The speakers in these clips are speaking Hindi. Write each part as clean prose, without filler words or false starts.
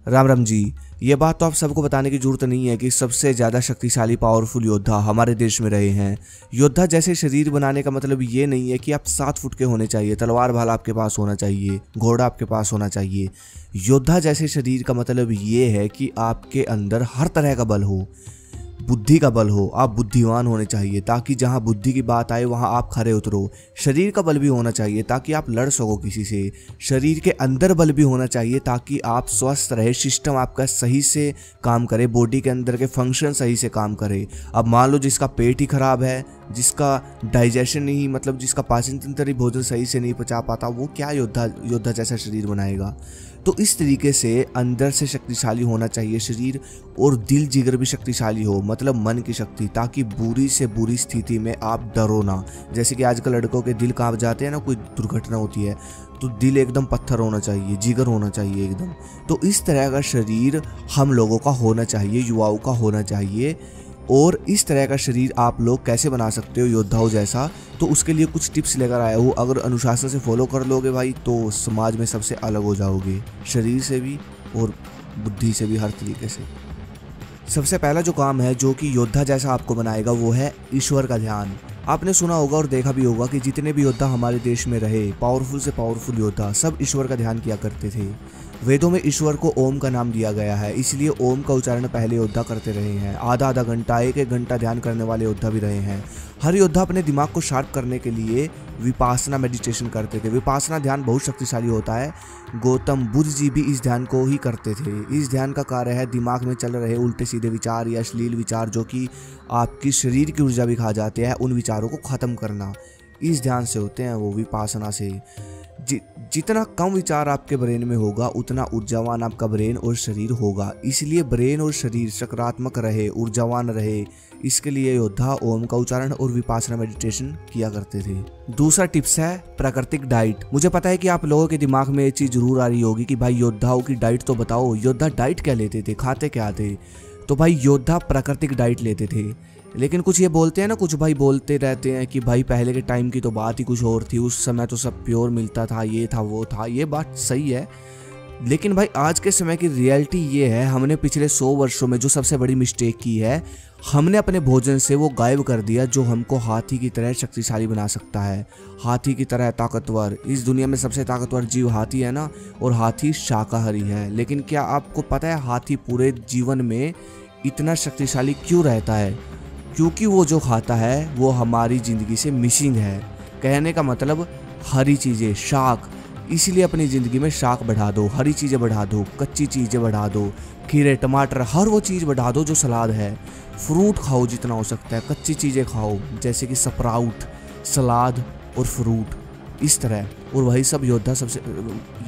राम राम जी। ये बात तो आप सबको बताने की जरूरत नहीं है कि सबसे ज़्यादा शक्तिशाली पावरफुल योद्धा हमारे देश में रहे हैं। योद्धा जैसे शरीर बनाने का मतलब ये नहीं है कि आप 7 फुट के होने चाहिए, तलवार भाला आपके पास होना चाहिए, घोड़ा आपके पास होना चाहिए। योद्धा जैसे शरीर का मतलब ये है कि आपके अंदर हर तरह का बल हो, बुद्धि का बल हो, आप बुद्धिमान होने चाहिए ताकि जहाँ बुद्धि की बात आए वहाँ आप खरे उतरो। शरीर का बल भी होना चाहिए ताकि आप लड़ सको किसी से। शरीर के अंदर बल भी होना चाहिए ताकि आप स्वस्थ रहे, सिस्टम आपका सही से काम करे, बॉडी के अंदर के फंक्शन सही से काम करे। अब मान लो जिसका पेट ही खराब है, जिसका डाइजेशन नहीं, मतलब जिसका पाचन तंत्र ही भोजन सही से नहीं पचा पाता, वो क्या योद्धा जैसा शरीर बनाएगा। तो इस तरीके से अंदर से शक्तिशाली होना चाहिए शरीर, और दिल जिगर भी शक्तिशाली हो, मतलब मन की शक्ति, ताकि बुरी से बुरी स्थिति में आप डरो ना। जैसे कि आजकल लड़कों के दिल कांप जाते हैं ना, कोई दुर्घटना होती है तो दिल एकदम पत्थर होना चाहिए, जिगर होना चाहिए एकदम। तो इस तरह का शरीर हम लोगों का होना चाहिए, युवाओं का होना चाहिए। और इस तरह का शरीर आप लोग कैसे बना सकते हो योद्धाओं जैसा, तो उसके लिए कुछ टिप्स लेकर आया हूँ। अगर अनुशासन से फॉलो कर लोगे भाई तो समाज में सबसे अलग हो जाओगे, शरीर से भी और बुद्धि से भी, हर तरीके से। सबसे पहला जो काम है जो कि योद्धा जैसा आपको बनाएगा वो है ईश्वर का ध्यान। आपने सुना होगा और देखा भी होगा कि जितने भी योद्धा हमारे देश में रहे, पावरफुल से पावरफुल योद्धा, सब ईश्वर का ध्यान किया करते थे। वेदों में ईश्वर को ओम का नाम दिया गया है, इसलिए ओम का उच्चारण पहले योद्धा करते रहे हैं। आधा आधा घंटा, एक एक घंटा ध्यान करने वाले योद्धा भी रहे हैं। हर योद्धा अपने दिमाग को शार्प करने के लिए विपासना मेडिटेशन करते थे। विपासना ध्यान बहुत शक्तिशाली होता है। गौतम बुद्ध जी भी इस ध्यान को ही करते थे। इस ध्यान का कार्य है दिमाग में चल रहे उल्टे सीधे विचार या अश्लील विचार जो कि आपकी शरीर की ऊर्जा भी खा जाते हैं, उन विचारों को ख़त्म करना। इस ध्यान से होते हैं वो, विपासना से। जितना कम विचार आपके ब्रेन में होगा उतना ऊर्जावान आपका ब्रेन और शरीर होगा। इसलिए ब्रेन और शरीर सकारात्मक रहे, ऊर्जावान रहे, इसके लिए योद्धा ओम का उच्चारण और विपासना मेडिटेशन किया करते थे। दूसरा टिप्स है प्राकृतिक डाइट। मुझे पता है कि आप लोगों के दिमाग में ये चीज़ जरूर आ रही होगी कि भाई योद्धाओं की डाइट तो बताओ, योद्धा डाइट क्या लेते थे, खाते क्या थे। तो भाई योद्धा प्राकृतिक डाइट लेते थे। लेकिन कुछ ये बोलते हैं ना, कुछ भाई बोलते रहते हैं कि भाई पहले के टाइम की तो बात ही कुछ और थी, उस समय तो सब प्योर मिलता था, ये था वो था। ये बात सही है, लेकिन भाई आज के समय की रियलिटी ये है, हमने पिछले 100 वर्षों में जो सबसे बड़ी मिस्टेक की है, हमने अपने भोजन से वो गायब कर दिया जो हमको हाथी की तरह शक्तिशाली बना सकता है, हाथी की तरह ताकतवर। इस दुनिया में सबसे ताकतवर जीव हाथी है ना, और हाथी शाकाहारी है। लेकिन क्या आपको पता है हाथी पूरे जीवन में इतना शक्तिशाली क्यों रहता है? क्योंकि वो जो खाता है वो हमारी ज़िंदगी से मिसिंग है। कहने का मतलब हरी चीज़ें, शाक। इसलिए अपनी ज़िंदगी में शाक बढ़ा दो, हरी चीज़ें बढ़ा दो, कच्ची चीज़ें बढ़ा दो, खीरे टमाटर हर वो चीज़ बढ़ा दो जो सलाद है। फ्रूट खाओ जितना हो सकता है, कच्ची चीज़ें खाओ जैसे कि स्प्राउट, सलाद और फ्रूट, इस तरह। और वही सब योद्धा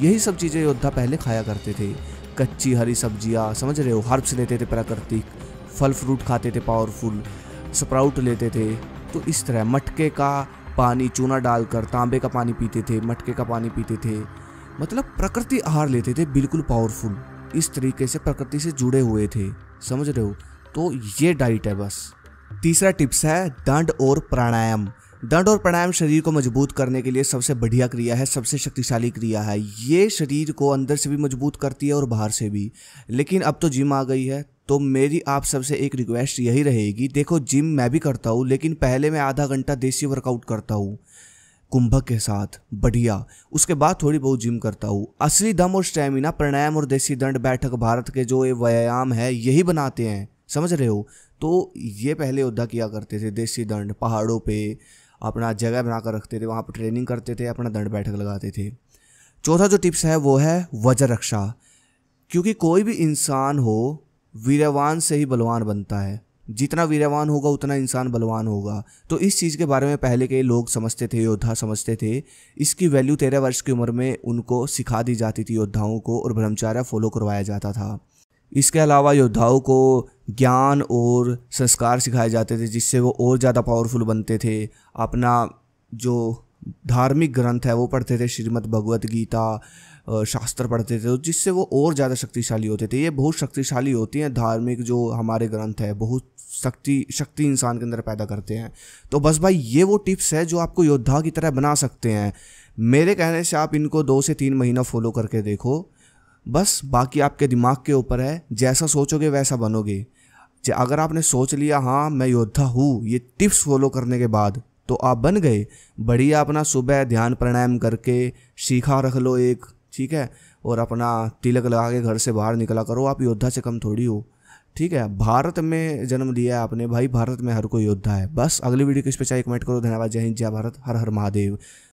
यही सब चीज़ें योद्धा पहले खाया करते थे। कच्ची हरी सब्जियाँ, समझ रहे हो, हर्ब्स लेते थे प्राकृतिक, फल फ्रूट खाते थे पावरफुल, स्प्राउट लेते थे। तो इस तरह मटके का पानी चूना डालकर तांबे का पानी पीते थे, मटके का पानी पीते थे, मतलब प्रकृति आहार लेते थे, बिल्कुल पावरफुल। इस तरीके से प्रकृति से जुड़े हुए थे, समझ रहे हो। तो ये डाइट है बस। तीसरा टिप्स है दंड और प्राणायाम। दंड और प्राणायाम शरीर को मजबूत करने के लिए सबसे बढ़िया क्रिया है, सबसे शक्तिशाली क्रिया है। ये शरीर को अंदर से भी मजबूत करती है और बाहर से भी। लेकिन अब तो जिम आ गई है, तो मेरी आप सबसे एक रिक्वेस्ट यही रहेगी, देखो जिम मैं भी करता हूँ, लेकिन पहले मैं आधा घंटा देसी वर्कआउट करता हूँ कुंभक के साथ, बढ़िया। उसके बाद थोड़ी बहुत जिम करता हूँ। असली दम और स्टेमिना प्राणायाम और देसी दंड बैठक भारत के जो ये व्यायाम है यही बनाते हैं, समझ रहे हो। तो ये पहले योद्धा किया करते थे, देसी दंड पहाड़ों पे अपना जगह बनाकर रखते थे, वहाँ पर ट्रेनिंग करते थे, अपना दंड बैठक लगाते थे। चौथा जो टिप्स है वो है वज्र रक्षा। क्योंकि कोई भी इंसान हो, वीरवान से ही बलवान बनता है। जितना वीरवान होगा उतना इंसान बलवान होगा। तो इस चीज़ के बारे में पहले के लोग समझते थे, योद्धा समझते थे। इसकी वैल्यू 13 वर्ष की उम्र में उनको सिखा दी जाती थी योद्धाओं को, और ब्रह्मचर्य फॉलो करवाया जाता था। इसके अलावा योद्धाओं को ज्ञान और संस्कार सिखाए जाते थे जिससे वो और ज़्यादा पावरफुल बनते थे। अपना जो धार्मिक ग्रंथ है वो पढ़ते थे, श्रीमद् भगवत गीता, शास्त्र पढ़ते थे, जिससे वो और ज़्यादा शक्तिशाली होते थे। ये बहुत शक्तिशाली होती हैं धार्मिक जो हमारे ग्रंथ है, बहुत शक्ति इंसान के अंदर पैदा करते हैं। तो बस भाई ये वो टिप्स है जो आपको योद्धा की तरह बना सकते हैं। मेरे कहने से आप इनको 2 से 3 महीना फॉलो करके देखो, बस बाकी आपके दिमाग के ऊपर है, जैसा सोचोगे वैसा बनोगे। अगर आपने सोच लिया हाँ मैं योद्धा हूँ ये टिप्स फॉलो करने के बाद, तो आप बन गए। बढ़िया अपना सुबह ध्यान प्राणायाम करके सीखा रख लो एक, ठीक है, और अपना तिलक लगा के घर से बाहर निकला करो, आप योद्धा से कम थोड़ी हो। ठीक है, भारत में जन्म लिया है आपने भाई, भारत में हर कोई योद्धा है। बस अगली वीडियो किस पे चाहिए कमेंट करो। धन्यवाद, जय हिंद, जय भारत, हर हर महादेव।